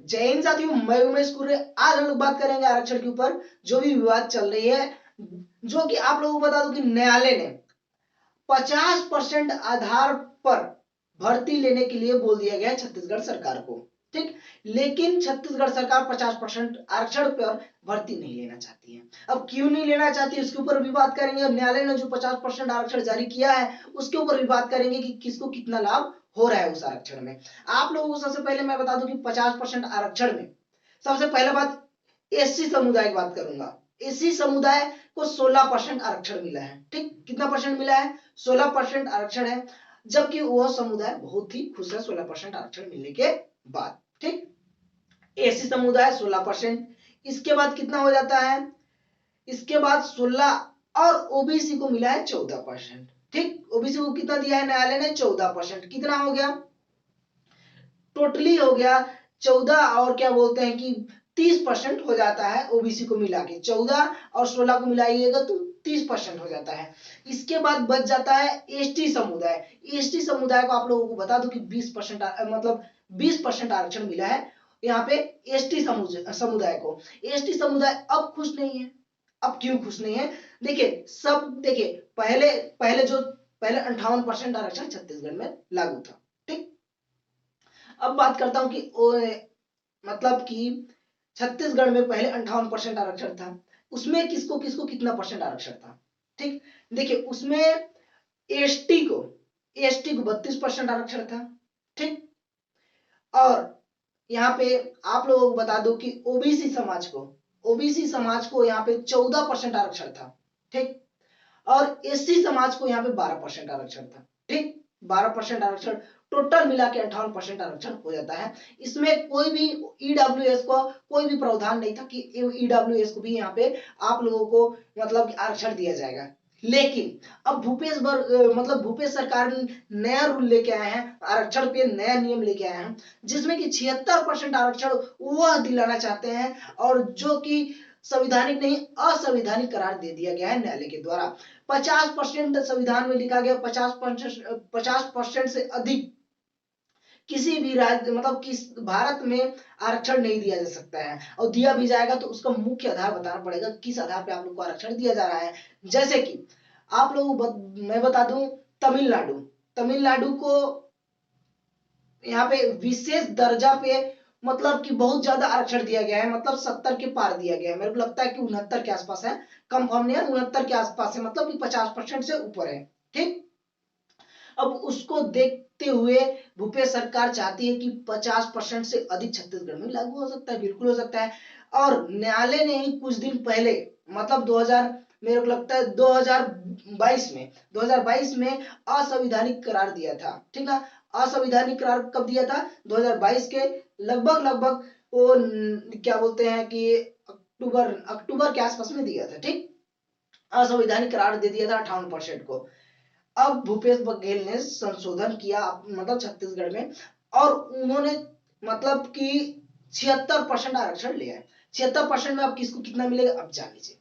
जय हिंद साथियों, मैं उमेश कुर्रे। आज हम लोग बात करेंगे आरक्षण के ऊपर जो भी विवाद चल रही है, जो कि आप लोगों को बता दूं कि न्यायालय ने 50% आधार पर भर्ती लेने के लिए बोल दिया गया है छत्तीसगढ़ सरकार को। ठीक, लेकिन छत्तीसगढ़ सरकार 50% आरक्षण पर भर्ती नहीं लेना चाहती है। अब क्यों नहीं लेना चाहती, उसके ऊपर भी बात करेंगे। और न्यायालय ने जो 50% आरक्षण जारी किया है उसके ऊपर भी बात करेंगे कि किसको कितना लाभ हो रहा है उस आरक्षण में। आप लोगों को सबसे पहले मैं बता दूं कि 50% आरक्षण में सबसे पहले बात एससी समुदाय की बात करूंगा। एससी समुदाय को 16% आरक्षण मिला है। ठीक, कितना परसेंट मिला है? 16% आरक्षण है, जबकि वह समुदाय बहुत ही खुश है 16% आरक्षण मिलने के बाद। ठीक, एससी समुदाय 16%। इसके बाद कितना हो जाता है? इसके बाद 16 और ओबीसी को मिला है 14%। ठीक, ओबीसी को कितना दिया है न्यायालय ने? 14%। कितना हो गया? टोटली हो गया 14 और क्या बोलते हैं कि 30% हो जाता है ओबीसी को मिला के। 14 और 16 को मिलाइएगा तो 30% हो जाता है। इसके बाद बच जाता है एसटी समुदाय। एसटी समुदाय को आप लोगों को बता दूं कि 20% मतलब 20% आरक्षण मिला है यहाँ पे एसटी समुदाय को। एसटी समुदाय अब खुश नहीं है। अब क्यों खुश नहीं है? देखिए पहले पहले 58% आरक्षण छत्तीसगढ़ में लागू था। ठीक, अब बात करता हूं कि मतलब कि छत्तीसगढ़ में पहले 58% आरक्षण था, उसमें किसको किसको कितना परसेंट आरक्षण था? ठीक, देखिए उसमें एसटी को 32% आरक्षण था। ठीक, और यहाँ पे आप लोगों को बता दो कि ओबीसी समाज को यहाँ पे 14% आरक्षण था। ठीक, और एससी समाज को यहाँ पे 12% आरक्षण था। ठीक, 12% आरक्षण, टोटल मिला के 58% आरक्षण हो जाता है। इसमें कोई भी ईडब्ल्यूएस को कोई भी प्रावधान नहीं था कि ईडब्ल्यूएस को भी यहाँ पे आप लोगों को मतलब आरक्षण दिया जाएगा। लेकिन अब भूपेश सरकार नया रूल लेके आए हैं, आरक्षण पे नया नियम लेके आए हैं, जिसमें कि 76% आरक्षण वह दिलाना चाहते हैं, और जो कि संवैधानिक नहीं असंवैधानिक करार दे दिया गया है न्यायालय के द्वारा। 50% संविधान में लिखा गया, 50% से अधिक किसी भी राज्य किस भारत में आरक्षण नहीं दिया जा सकता है, और दिया भी जाएगा तो उसका मुख्य आधार बताना पड़ेगा किस आधार पे आप लोग को आरक्षण दिया जा रहा है। जैसे कि आप लोग मैं बता दूं, तमिलनाडु को यहाँ पे विशेष दर्जा पे मतलब कि बहुत ज्यादा आरक्षण दिया गया है, मतलब 70 के पार दिया गया है। मेरे को लगता है कि 69 के आसपास है, कंफर्म नहीं है, 69 के आसपास है, मतलब कि 50% से ऊपर है। ठीक, अब उसको देखते हुए भूपेश सरकार चाहती है कि 50% से अधिक छत्तीसगढ़ में लागू हो सकता है, बिल्कुल हो सकता है। और न्यायालय ने ही कुछ दिन पहले मतलब 2000 मेरे को लगता है 2022 में असंवैधानिक करार दिया था। ठीक है, असंवैधानिक करार कब दिया था? 2022 के लगभग वो क्या बोलते हैं कि अक्टूबर के आसपास में दिया था। ठीक, असंवैधानिक करार दे दिया था 58% को। अब भूपेश बघेल ने संशोधन किया छत्तीसगढ़ में, और उन्होंने मतलब कि 76% आरक्षण लिया है। 76% में अब किसको कितना मिलेगा अब जान लीजिए।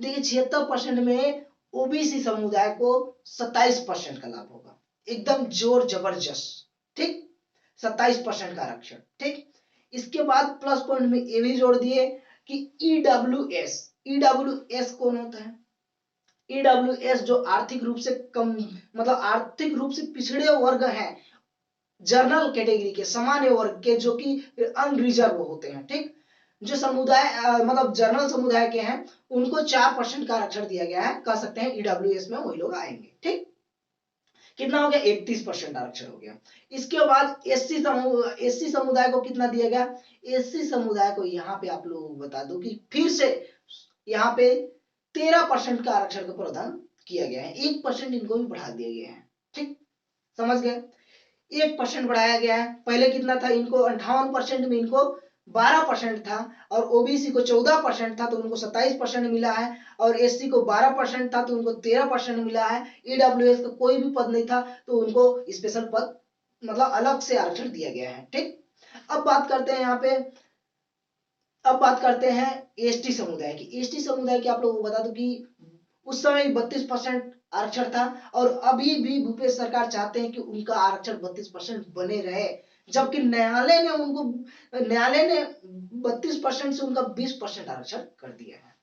देखिए 76% में ओबीसी समुदाय को 27% का लाभ होगा, एकदम जोर जबरदस्त। ठीक, 27% का आरक्षण। ठीक, इसके बाद प्लस पॉइंट में ये भी जोड़ दिए कि ईडब्ल्यूएस कौन होता है? ईडब्ल्यूएस जो आर्थिक रूप से कम आर्थिक रूप से पिछड़े वर्ग हैं, जनरल कैटेगरी के, सामान्य वर्ग के, जो कि अनरिजर्व होते हैं। ठीक, जो समुदाय जनरल समुदाय के हैं उनको 4% का आरक्षण दिया गया है। कह सकते हैं ईडब्ल्यूएस में वही लोग आएंगे। ठीक, कितना हो गया? 31% आरक्षण हो गया। इसके बाद एससी समुदाय को कितना दिया गया? एससी समुदाय को यहाँ पे आप लोगों को बता दो कि फिर से यहाँ पे 13% का आरक्षण का प्रावधान किया गया है। 1% इनको भी बढ़ा दिया गया है। ठीक, समझ गए? 1% बढ़ाया गया है। पहले कितना था? इनको 58% में इनको 12% था, और ओबीसी को 14% था तो उनको 27% मिला है, और एससी को 12% था तो उनको 13% मिला है। ईडब्ल्यूएस का कोई भी पद नहीं था तो उनको स्पेशल पद अलग से आरक्षण दिया गया है। ठीक, अब बात करते हैं यहाँ पे, अब बात करते हैं एसटी समुदाय की। एसटी समुदाय की आप लोगों को बता दूं कि उस समय 32% आरक्षण था, और अभी भी भूपेश सरकार चाहते हैं कि उनका आरक्षण 32% बने रहे, जबकि न्यायालय ने 32% से उनका 20% आरक्षण कर दिया है।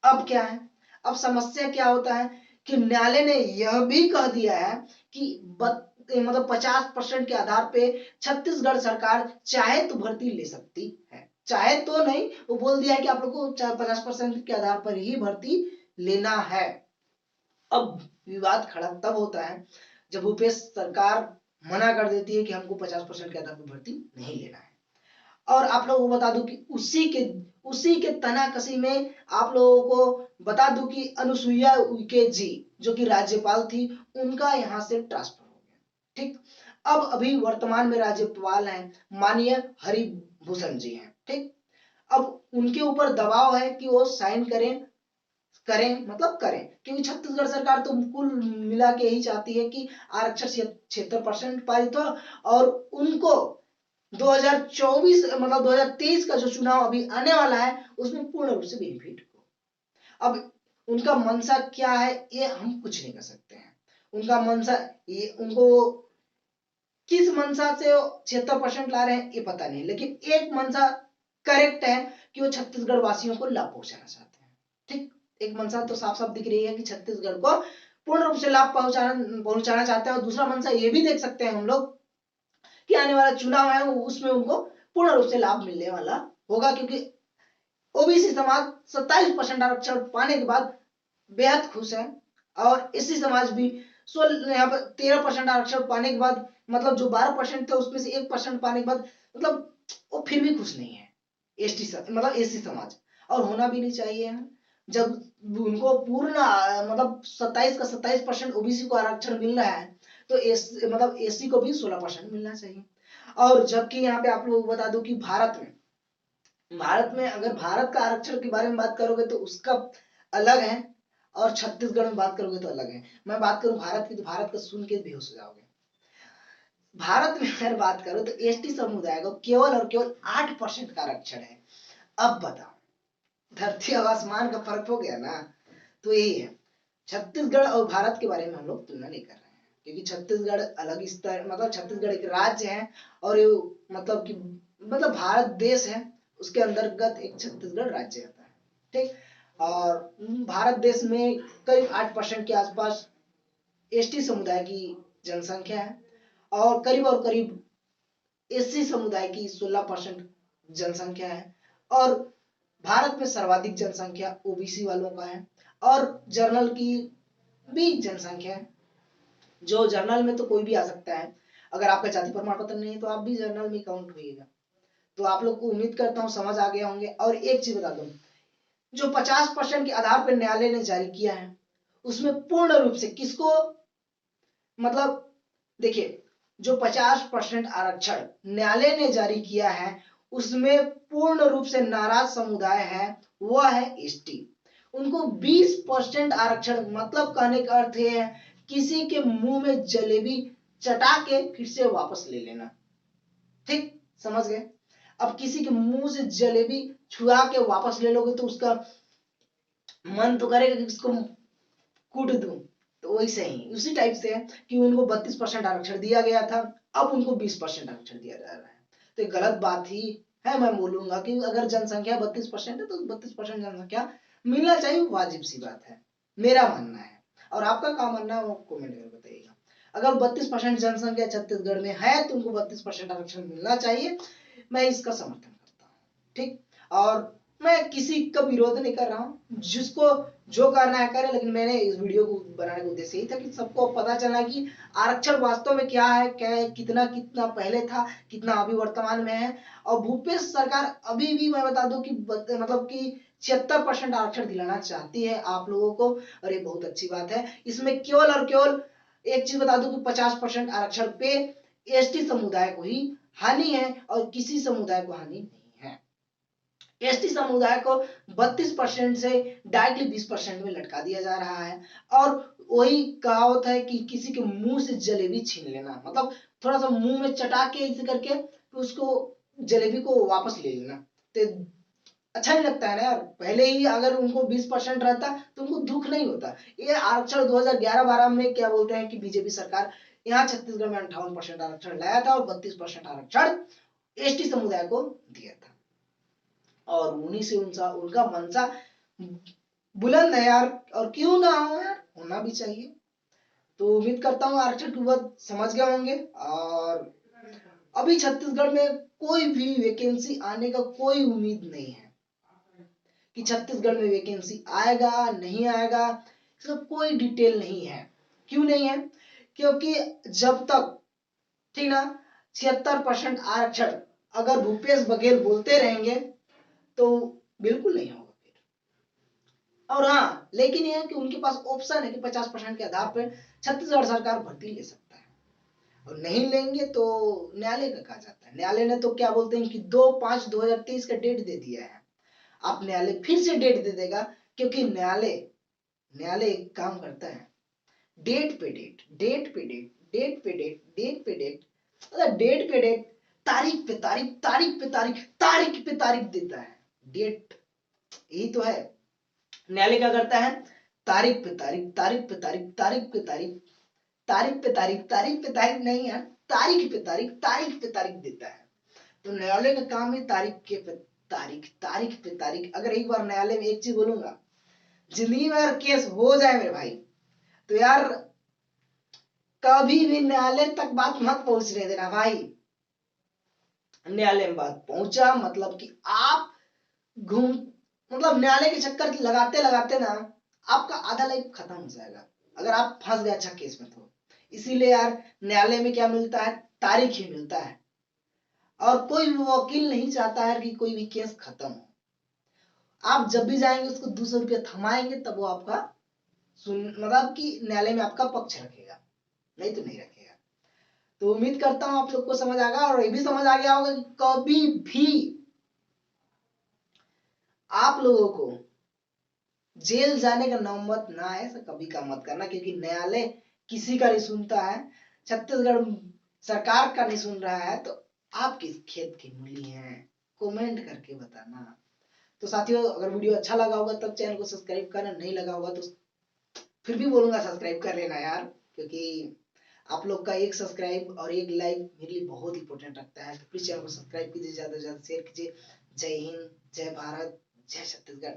अब क्या है, अब समस्या क्या होता है कि न्यायालय ने यह भी कह दिया है कि मतलब 50% के आधार पे छत्तीसगढ़ सरकार चाहे तो भर्ती ले सकती है, चाहे तो नहीं, वो बोल दिया है कि आप लोग को 50% के आधार पर ही भर्ती लेना है। अब विवाद खड़ा तब होता है जब यूपीएस सरकार मना कर देती है कि हमको 50% के आधार पर भर्ती नहीं लेना है। और आप लोगों को बता दूं कि उसी के तनाकसी में आप लोगों को बता दूं कि अनुसुईया उइके जी जो कि राज्यपाल थी, उनका यहाँ से ट्रांसफर हो गया। ठीक, अब अभी वर्तमान में राज्यपाल हैं माननीय हरिभूषण जी हैं। ठीक, अब उनके ऊपर दबाव है कि वो साइन करें क्योंकि छत्तीसगढ़ सरकार तो कुल मिला के ही चाहती है कि आरक्षण 76% पारित हो और उनको 2024 मतलब 2023 का जो चुनाव अभी आने वाला है उसमें पूर्ण रूप से बेनिफिट हो। अब उनका मंशा क्या है ये हम कुछ नहीं कर सकते हैं। उनका मंशा ये उनको किस मंशा से 76% ला रहे हैं ये पता नहीं, लेकिन एक मंशा करेक्ट है कि वो छत्तीसगढ़ वासियों को लाभ पहुंचाना चाहते हैं। ठीक, एक मंशा तो साफ साफ दिख रही है कि छत्तीसगढ़ को पूर्ण रूप से लाभ पहुंचाना चाहते हैं। और दूसरा मंशा ये भी देख सकते हैं हम लोग कि आने वाला चुनाव है उसमें उनको पूर्ण रूप से लाभ मिलने वाला होगा, क्योंकि ओबीसी समाज 27% आरक्षण पाने के बाद बेहद खुश है और एससी समाज भी यहाँ पर 13% आरक्षण पाने के बाद मतलब जो 12% थे उसमें से 1% पाने के बाद मतलब वो फिर भी खुश नहीं है। मतलब एससी समाज, और होना भी नहीं चाहिए। जब उनको पूर्ण मतलब 27 का 27% ओबीसी को आरक्षण मिल रहा है तो मतलब एससी को भी 16% मिलना चाहिए। और जबकि यहाँ पे आप लोगों को बता दूं कि भारत में अगर भारत का आरक्षण के बारे में बात करोगे तो उसका अलग है और छत्तीसगढ़ में बात करोगे तो अलग है। मैं बात करूं भारत की तो भारत का सुन के बेहोश हो जाओगे। भारत में अगर बात करो तो एसटी समुदाय को केवल और केवल 8% का आरक्षण है। अब बताओ, धरती और आसमान का फर्क हो गया ना। तो यही है, छत्तीसगढ़ और भारत के बारे में हम लोग तुलना नहीं कर रहे हैं क्योंकि छत्तीसगढ़ अलग स्तर मतलब छत्तीसगढ़ एक राज्य है और ये मतलब भारत देश है उसके अंतर्गत एक छत्तीसगढ़ राज्य आता है। ठीक, और भारत देश में करीब 8% के आसपास एसटी समुदाय की जनसंख्या है और करीब एससी समुदाय की 16% जनसंख्या है। और भारत में सर्वाधिक जनसंख्या ओबीसी वालों का है और जर्नल की भी जनसंख्या है। जो जर्नल में तो कोई भी आ सकता है, अगर आपका जाति प्रमाण पत्र नहीं है तो आप भी जर्नल में काउंट होइएगा। तो आप लोग को उम्मीद करता हूं समझ आ गया होंगे। और एक चीज बता दूं, जो 50% के आधार पर न्यायालय ने जारी किया है उसमें पूर्ण रूप से किसको मतलब देखिए, जो 50% आरक्षण न्यायालय ने जारी किया है उसमें पूर्ण रूप से नाराज समुदाय है, वह है एसटी। उनको 20% आरक्षण मतलब कहने का अर्थ है किसी के मुंह में जलेबी चटा के फिर से वापस ले लेना। ठीक, समझ गए। अब किसी के मुंह से जलेबी छुआ के वापस ले लोगे तो उसका मन तो करेगा कि इसको कूट दूं। तो वैसे ही उसी टाइप से है कि उनको 32% आरक्षण दिया गया था, अब उनको 20% आरक्षण दिया जा रहा है। तो ये गलत बात ही है। मैं बोलूंगा कि अगर जनसंख्या 32% है तो 32% जनसंख्या मिलना चाहिए, वाजिब सी बात है, मेरा मानना है। और आपका क्या मानना है वो कमेंट करके बताइएगा। अगर 32% जनसंख्या छत्तीसगढ़ में है तो उनको 32% आरक्षण मिलना चाहिए, मैं इसका समर्थन करता हूँ। ठीक, और मैं किसी का विरोध नहीं कर रहा हूँ, जिसको जो करना है करे, लेकिन मैंने इस वीडियो को बनाने का उद्देश्य यही था कि सबको पता चला कि आरक्षण वास्तव में क्या है, कितना पहले था, कितना अभी वर्तमान में है। और भूपेश सरकार अभी भी मैं बता दूं कि मतलब कि 76% आरक्षण दिलाना चाहती है आप लोगों को, और ये बहुत अच्छी बात है। इसमें केवल और केवल एक चीज बता दूं कि 50% आरक्षण पे एसटी समुदाय को ही हानि है और किसी समुदाय को हानि नहीं है। एसटी समुदाय को 32% से डायरेक्टली 20% में लटका दिया जा रहा है। और वही कहावत है कि किसी के मुंह से जलेबी छीन लेना, मतलब थोड़ा सा मुंह में चटा के इसे करके उसको जलेबी को वापस ले लेना। तो अच्छा नहीं लगता है ना यार। पहले ही अगर उनको 20% रहता तो उनको दुख नहीं होता। ये आरक्षण 2011-12 में क्या बोलते हैं कि बीजेपी सरकार यहाँ छत्तीसगढ़ में 58% आरक्षण लाया था और 32% आरक्षण एसटी समुदाय को दिया था। और उन्हीं से उनका मंशा बुलंद है यार, और क्यों ना हो यार, होना भी चाहिए। तो उम्मीद करता हूँ आरक्षण की बात समझ गए होंगे। और अभी छत्तीसगढ़ में कोई भी वैकेंसी आने का कोई उम्मीद नहीं है कि छत्तीसगढ़ में वैकेंसी आएगा नहीं आएगा, इसका कोई डिटेल नहीं है। क्यों नहीं है? क्योंकि जब तक, ठीक ना, 76% आरक्षण अगर भूपेश बघेल बोलते रहेंगे तो बिल्कुल नहीं होगा फिर। और हाँ, लेकिन यह है कि उनके पास ऑप्शन है कि 50% के आधार पर छत्तीसगढ़ सरकार भर्ती ले सकता है, और नहीं लेंगे तो न्यायालय का कहा जाता है। न्यायालय ने तो क्या बोलते हैं कि 2/5/2023 का डेट दे दिया है। आप न्यायालय फिर से डेट दे देगा, क्योंकि न्यायालय एक काम करता है, डेट पे डेट, डेट पे डेट, डेट पे डेट, डेट पे डेट, मतलब डेट पे डेट, तारीख पे तारीख, तारीख पे तारीख, तारीख पे तारीख देता है। डेट यही तो है। न्यायालय क्या करता है? तारीख पे तारीख, तारीख पे तारीख, तारीख पे तारीख, तारीख पे तारीख, तारीख पे तारीख नहीं है, तारीख पे तारीख, तारीख पे तारीख देता है। तो न्यायालय का काम है तारीख के पे तारीख, तारीख पे तारीख। अगर एक बार न्यायालय में एक चीज बोलूंगा, जिंदगी में अगर केस हो जाए मेरे भाई, तो यार कभी भी न्यायालय तक बात मत पहुंचने देना भाई। न्यायालय में बात पहुंचा मतलब कि आप घूम, मतलब न्यायालय के चक्कर लगाते लगाते ना आपका आधा लाइफ खत्म हो जाएगा, अगर आप फंस गए अच्छा केस में तो। इसीलिए यार न्यायालय में क्या मिलता है? तारीख ही मिलता है। और कोई वकील नहीं चाहता है कि कोई भी केस खत्म हो। आप जब भी जाएंगे उसको 200 रुपया थमाएंगे तब वो आपका मतलब कि न्यायालय में आपका पक्ष रखेगा, नहीं तो नहीं रखेगा। तो उम्मीद करता हूं आप लोग को समझ आ गया, और ये भी समझ आ गया होगा कि कभी भी आप लोगों को जेल जाने का नौबत ना आए, ऐसा कभी का मत करना, क्योंकि न्यायालय किसी का नहीं सुनता है। छत्तीसगढ़ सरकार का नहीं सुन रहा है, तो आप किस खेत की मूली हैं, कमेंट करके बताना। तो साथियों, अगर वीडियो अच्छा लगा होगा तब चैनल को सब्सक्राइब करना, नहीं लगा होगा तो फिर भी बोलूंगा सब्सक्राइब कर लेना यार, क्योंकि आप लोग का एक सब्सक्राइब और एक लाइक मेरे लिए बहुत इंपॉर्टेंट रखता है। तो प्लीज चैनल को सब्सक्राइब कीजिए, ज्यादा से ज्यादा शेयर कीजिए। जय हिंद, जय भारत, जय छत्तीसगढ़।